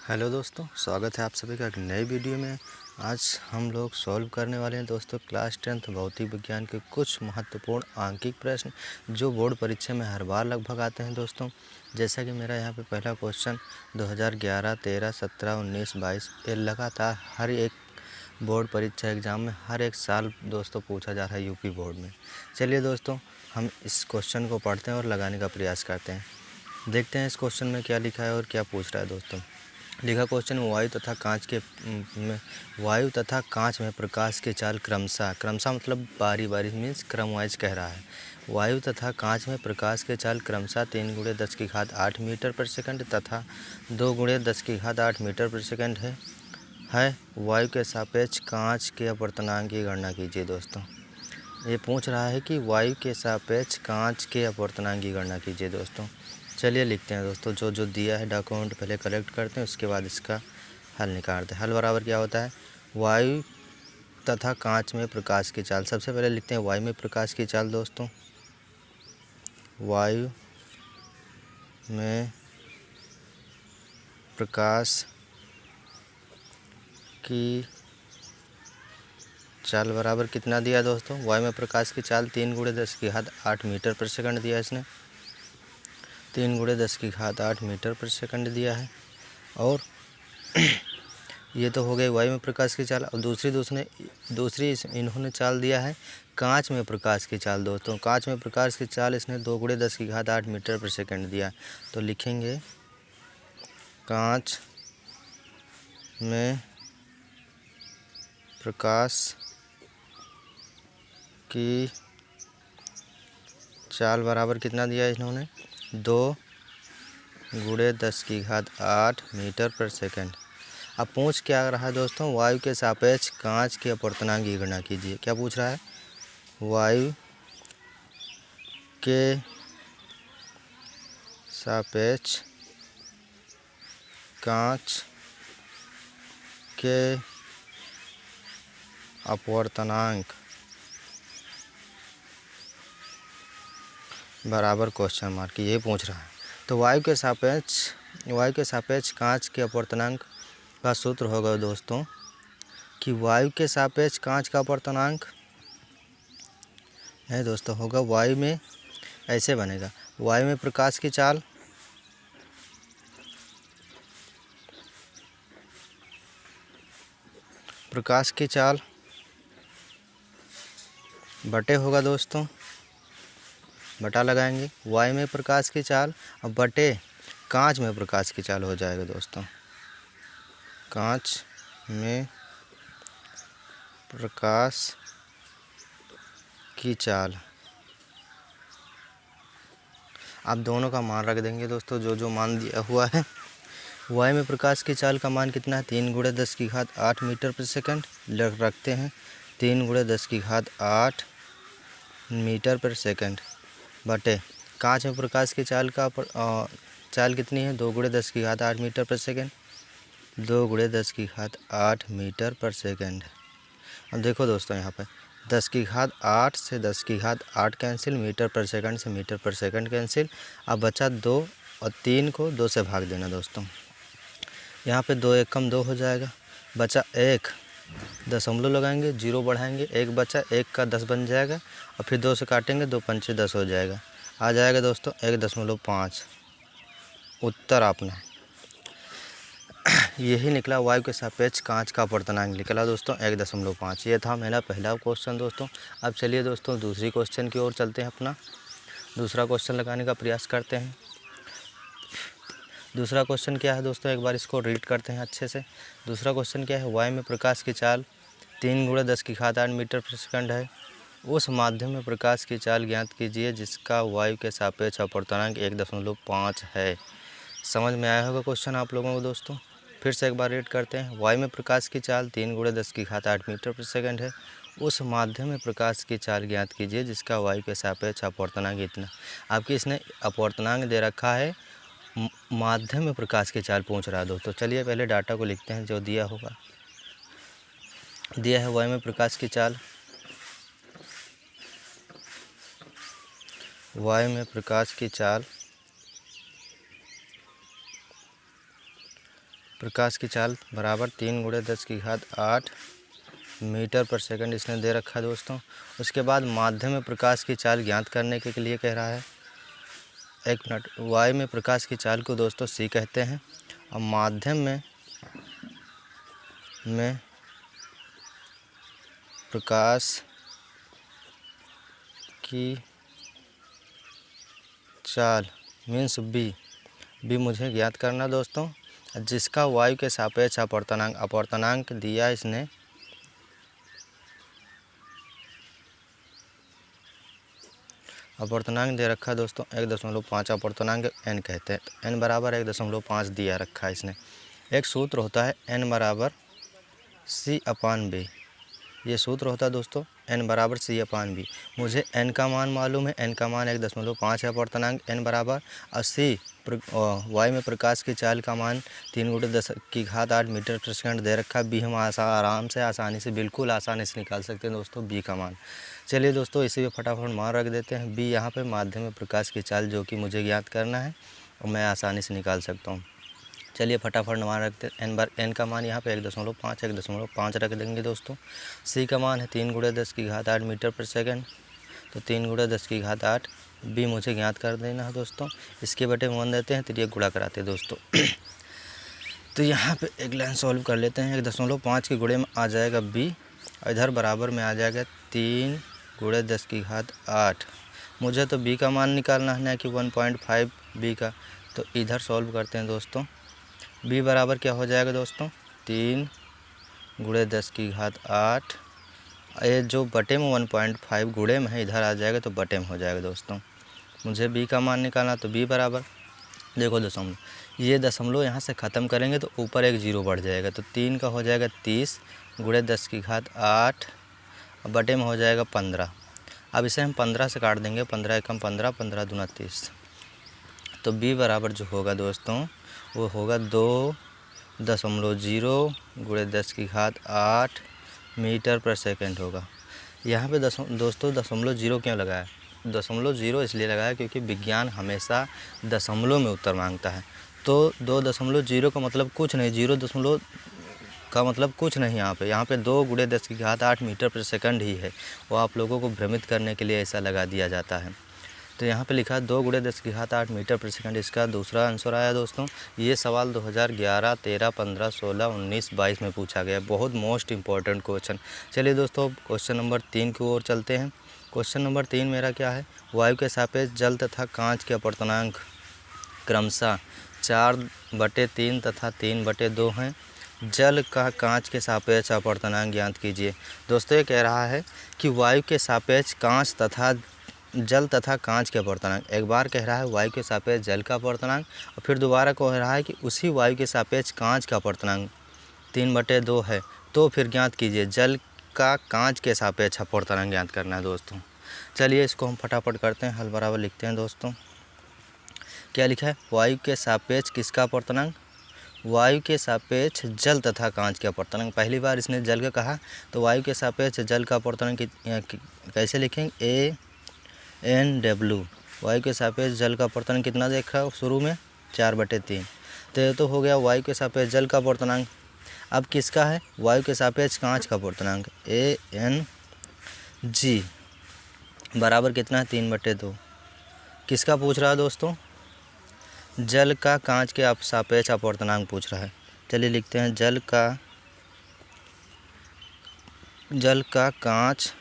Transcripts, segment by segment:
Hello दोस्तों, स्वागत है आप सभी का एक नई वीडियो में। आज हम लोग सॉल्व करने वाले हैं दोस्तों क्लास 10th भौतिक विज्ञान के कुछ महत्वपूर्ण आंकिक प्रश्न जो बोर्ड परीक्षा में हर बार लगभग आते हैं दोस्तों। जैसा कि मेरा यहाँ पे पहला क्वेश्चन 2011, 13, 17, 19, 22 ये लगातार हर एक बोर्ड परीक्षा एग्ज़ाम में हर एक साल दोस्तों पूछा जा रहा है यूपी बोर्ड में। चलिए दोस्तों, हम इस क्वेश्चन को पढ़ते हैं और लगाने का प्रयास करते हैं। देखते हैं इस क्वेश्चन में क्या लिखा है और क्या पूछ रहा है दोस्तों। लिखा क्वेश्चन वायु तथा कांच में प्रकाश की चाल क्रमशः मतलब बारी बारी मीन्स क्रम वाइज कह रहा है। वायु तथा कांच में प्रकाश की चाल क्रमशः 3 × 10⁸ मीटर पर सेकंड तथा 2 × 10⁸ मीटर पर सेकंड है। वायु के सापेक्ष कांच के अपवर्तनांक की गणना कीजिए दोस्तों। ये पूछ रहा है कि वायु के सापेक्ष कांच के अपवर्तनांक की गणना कीजिए दोस्तों। चलिए लिखते हैं दोस्तों, जो दिया है डॉक्यूमेंट पहले कलेक्ट करते हैं, उसके बाद इसका हल निकालते हैं। हल बराबर क्या होता है, वायु तथा कांच में प्रकाश की चाल। सबसे पहले लिखते हैं वायु में प्रकाश की चाल दोस्तों। वायु में प्रकाश की चाल बराबर कितना दिया दोस्तों, वायु में प्रकाश की चाल 3 × 10⁸ मीटर पर सेकंड दिया है इसने। 3 × 10⁸ मीटर पर सेकंड दिया है। और ये तो हो गई वायु में प्रकाश की चाल। और दूसरी इन्होंने चाल दिया है कांच में प्रकाश की चाल दोस्तों। कांच में प्रकाश की चाल इसने 2 × 10⁸ मीटर पर सेकंड दिया। तो लिखेंगे कांच में प्रकाश की चाल बराबर कितना दिया इन्होंने, 2 × 10⁸ मीटर पर सेकंड। अब पूछ क्या रहा है दोस्तों, वायु के सापेक्ष कांच के अपवर्तनांक की गणना कीजिए। क्या पूछ रहा है, वायु के सापेक्ष कांच के अपवर्तनांक बराबर क्वेश्चन मार्क, ये पूछ रहा है। तो वायु के सापेक्ष कांच के अपवर्तनांक का सूत्र होगा दोस्तों कि वायु के सापेक्ष कांच का अपवर्तनांक है दोस्तों होगा, वायु में ऐसे बनेगा, वायु में प्रकाश की चाल बटे होगा दोस्तों, बटा लगाएंगे, वायु में प्रकाश की चाल और बटे कांच में प्रकाश की चाल हो जाएगा दोस्तों। कांच में प्रकाश की चाल, आप दोनों का मान रख देंगे दोस्तों, जो मान दिया हुआ है। वायु में प्रकाश की चाल का मान कितना है, 3 × 10⁸ मीटर पर सेकंड रखते हैं। 3 × 10⁸ मीटर पर सेकंड बटे कांच में प्रकाश की चाल कितनी है, 2 × 10⁸ मीटर पर सेकंड। 2 × 10⁸ मीटर पर सेकंड। अब देखो दोस्तों, यहाँ पे 10⁸ से 10⁸ कैंसिल, मीटर पर सेकंड से मीटर पर सेकंड कैंसिल। अब बचा 2 और 3 को 2 से भाग देना दोस्तों। यहाँ पे 2 एकम 2 हो जाएगा, बचा 1, दशमलव लगाएंगे, 0 बढ़ाएंगे, 1 बचा, 1 का 10 बन जाएगा और फिर 2 से काटेंगे, 2 पंचे 10 हो जाएगा। आ जाएगा दोस्तों 1.5। उत्तर अपना यही निकला, वायु के सापेक्ष कांच का अपवर्तनांक निकला दोस्तों 1.5। ये था मेरा पहला क्वेश्चन दोस्तों। अब चलिए दोस्तों दूसरी क्वेश्चन की ओर चलते हैं, अपना दूसरा क्वेश्चन लगाने का प्रयास करते हैं। दूसरा क्वेश्चन क्या है दोस्तों, एक बार इसको रीड करते हैं अच्छे से। दूसरा क्वेश्चन क्या है, वायु में प्रकाश की चाल 3 × 10⁸ मीटर पर सेकंड है। उस माध्यम में प्रकाश की चाल ज्ञात कीजिए जिसका वायु के सापेक्ष अपवर्तनांक 1.5 है। समझ में आया होगा क्वेश्चन आप लोगों को दोस्तों। फिर से एक बार रीड करते हैं, वायु में प्रकाश की चाल 3 × 10⁸ मीटर पर सेकंड है। उस माध्यम में प्रकाश की चाल ज्ञात कीजिए जिसका वायु के सापेक्ष अपवर्तनांक इतना। आपकी इसने अपवर्तनांक दे रखा है, माध्यम में प्रकाश की चाल पूछ रहा है दोस्तों। चलिए पहले डाटा को लिखते हैं जो दिया होगा। दिया है वायु में प्रकाश की चाल, वायु में प्रकाश की चाल प्रकाश की चाल बराबर 3 × 10⁸ मीटर पर सेकंड इसने दे रखा है दोस्तों। उसके बाद माध्यम में प्रकाश की चाल ज्ञात करने के लिए कह रहा है। एक मिनट, वायु में प्रकाश की चाल को दोस्तों c कहते हैं और माध्यम में प्रकाश की चाल मीन्स b मुझे ज्ञात करना दोस्तों, जिसका वायु के सापेक्ष अपवर्तनांक दिया इसने अपवर्तनांक दे रखा है दोस्तों 1.5 अपवर्तनांक n कहते हैं। तो n बराबर 1.5 दिया रखा है इसने। एक सूत्र होता है n बराबर c/b, ये सूत्र होता है दोस्तों n बराबर c/b। मुझे n का मान मालूम है, n का मान 1.5 है अपवर्तनांक n बराबर, और c वायु में प्रकाश की चाल का मान 3 × 10⁸ मीटर पर सेकंड दे रखा है। b हम आसानी से बिल्कुल आसानी से निकाल सकते हैं दोस्तों b का मान। चलिए दोस्तों इसी पे फटाफट मान रख देते हैं। b यहाँ पे माध्यम में प्रकाश की चाल जो कि मुझे ज्ञात करना है और मैं आसानी से निकाल सकता हूँ। चलिए फटाफट मान रखते हैं। n का मान यहाँ पे 1.5 रख देंगे दोस्तों। c का मान है 3 × 10⁸ मीटर पर सेकंड, तो 3 × 10⁸ b मुझे ज्ञात कर देना है दोस्तों। इसके बटे 1 देते हैं, तो ये गुणा कराते हैं दोस्तों। तो यहाँ पे एक लाइन सॉल्व कर लेते हैं। 1.5 के गुणे में आ जाएगा b, इधर बराबर में आ जाएगा 3 × 10⁸। मुझे तो b का मान निकालना है ना कि 1.5 b का, तो इधर सॉल्व करते हैं दोस्तों। b बराबर क्या हो जाएगा दोस्तों 3 × 10⁸। ये जो बटे में 1.5 गुणे में है इधर आ जाएगा तो बटे में हो जाएगा दोस्तों। मुझे b का मान निकालना, तो b बराबर देखो दशमलव, ये दशमलव यहाँ से ख़त्म करेंगे तो ऊपर एक 0 बढ़ जाएगा, तो 3 का हो जाएगा 30 × 10⁸, बटे में हो जाएगा 15। अब इसे हम 15 से काट देंगे, 15 एकम 15, 15 दूना 30। तो b बराबर जो होगा दोस्तों वो होगा 2.0 × 10⁸ मीटर पर सेकंड होगा। यहाँ पे दोस्तों 0.0 क्यों लगाया? 0.0 इसलिए लगाया क्योंकि विज्ञान हमेशा दशमलव में उत्तर मांगता है। तो 2.0 का मतलब कुछ नहीं, 0 का मतलब कुछ नहीं। यहाँ पे 2 × 10⁸ मीटर पर सेकंड ही है, वो आप लोगों को भ्रमित करने के लिए ऐसा लगा दिया जाता है। तो यहाँ पे लिखा 2 × 10⁸ मीटर पर सेकंड, इसका दूसरा आंसर आया दोस्तों। ये सवाल 2011, 13, 15, 16, 19, 22 में पूछा गया, बहुत मोस्ट इम्पॉर्टेंट क्वेश्चन। चलिए दोस्तों क्वेश्चन नंबर 3 की ओर चलते हैं। क्वेश्चन नंबर 3 मेरा क्या है? वायु के सापेक्ष जल तथा कांच के अपवर्तनांक क्रमशः 4/3 तथा 3/2 हैं। जल का कांच के सापेक्ष अपवर्तनांक ज्ञात कीजिए। दोस्तों ये कह रहा है कि वायु के सापेक्ष कांच तथा जल तथा कांच के अपवर्तनांक, एक बार कह रहा है वायु के सापेक्ष जल का अपवर्तनांक और फिर दोबारा कह रहा है कि उसी वायु के सापेक्ष कांच का अपवर्तनांक 3/2 है। तो फिर ज्ञात कीजिए जल का कांच के सापेक्ष अपवर्तनांक ज्ञात करना है दोस्तों। चलिए इसको हम फटाफट करते हैं, हल बराबर लिखते हैं दोस्तों। क्या लिखा है? वायु के सापेक्ष किसका अपवर्तनांक? वायु के सापेक्ष जल तथा कांच के अपवर्तनांक। पहली बार इसने जल का कहा, तो वायु के सापेक्ष जल का अपवर्तनांक कैसे लिखेंगे? ANW। वायु के सापेक्ष जल का अपवर्तनांक कितना देखा शुरू में? 4/3। तो ये तो हो गया वायु के सापेक्ष जल का अपवर्तनांक। अब किसका है? वायु के सापेक्ष कांच का अपवर्तनांक ANG बराबर कितना है? 3/2। किसका पूछ रहा है दोस्तों? जल का कांच के सापेक्ष अपवर्तनांक पूछ रहा है। चलिए लिखते हैं जल का कांच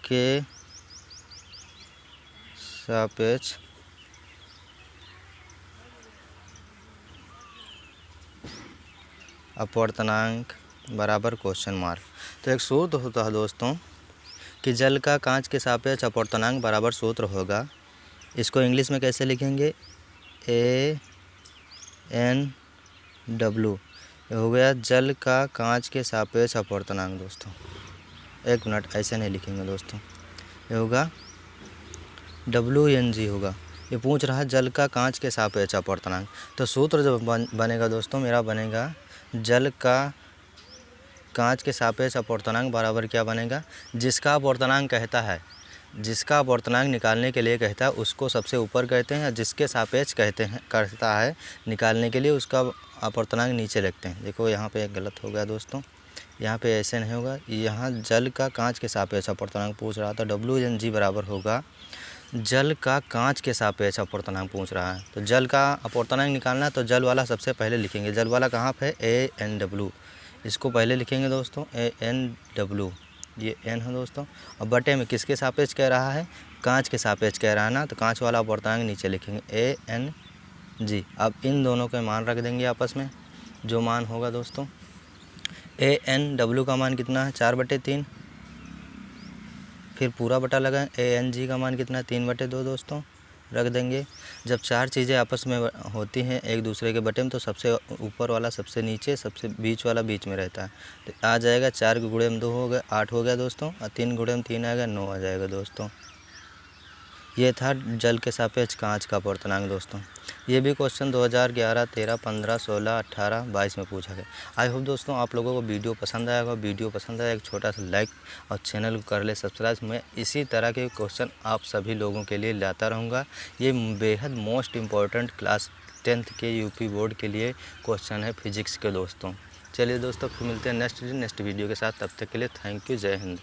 के सापेक्ष अपवर्तनांक बराबर क्वेश्चन मार्क। तो एक सूत्र होता है दोस्तों कि जल का कांच के सापेक्ष अपवर्तनांक बराबर सूत्र होगा, इसको इंग्लिश में कैसे लिखेंगे? ANW। ये हो गया जल का कांच के सापेक्ष अपवर्तनांक दोस्तों। एक मिनट, ऐसे नहीं लिखेंगे दोस्तों, ये होगा WNG होगा। ये पूछ रहा है जल का कांच के सापेक्ष अपवर्तनांक। तो सूत्र जब बनेगा दोस्तों मेरा बनेगा जल का कांच के सापेक्ष अपवर्तनांक बराबर क्या बनेगा? जिसका अपवर्तनांक कहता है जिसका अपवर्तनांक निकालने के लिए कहता है उसको सबसे ऊपर कहते हैं, जिसके सापेक्ष कहता है निकालने के लिए उसका अपवर्तनांक नीचे रखते हैं। देखो यहाँ पे एक गलत हो गया दोस्तों, यहाँ पे ऐसे नहीं होगा। यहाँ जल का कांच के सापेक्ष अपवर्तनांक पूछ रहा था, WNG बराबर होगा जल का कांच के सापेक्ष अपवर्तनांक पूछ रहा है। तो जल का अपवर्तनांक निकालना है तो जल वाला सबसे पहले लिखेंगे। जल वाला कहाँ पे है, ANW, इसको पहले लिखेंगे दोस्तों, ANW, ये N है दोस्तों। और बटे में किसके सापेक्ष कह रहा है, कांच के सापेक्ष कह रहा है ना, तो कांच वाला अपवर्तनांक नीचे लिखेंगे ANG। अब इन दोनों के मान रख देंगे आपस में, जो मान होगा दोस्तों ANW का मान कितना है 4/3, फिर पूरा बटा लगाएं। ANG का मान कितना है 3/2 दोस्तों, रख देंगे। जब चार चीज़ें आपस में होती हैं एक दूसरे के बटे में तो सबसे ऊपर वाला सबसे नीचे, सबसे बीच वाला बीच में रहता है। तो आ जाएगा 4 गुणे में 2 हो गया 8 हो गया दोस्तों, और 3 गुणे में 3 आएगा 9 आ जाएगा दोस्तों। ये था जल के सापेक्ष कांच का अपवर्तनांक दोस्तों। ये भी क्वेश्चन 2011, 13, 15, 16, 18, 22 में पूछा गया। आई होप दोस्तों आप लोगों को वीडियो पसंद आएगा। वीडियो पसंद आया एक छोटा सा लाइक और चैनल को कर ले सब्सक्राइब। मैं इसी तरह के क्वेश्चन आप सभी लोगों के लिए लाता रहूँगा। ये बेहद मोस्ट इम्पॉर्टेंट क्लास 10th के यूपी बोर्ड के लिए क्वेश्चन है फिजिक्स के दोस्तों। चलिए दोस्तों फिर मिलते हैं नेक्स्ट वीडियो के साथ, तब तक के लिए थैंक यू, जय हिंद।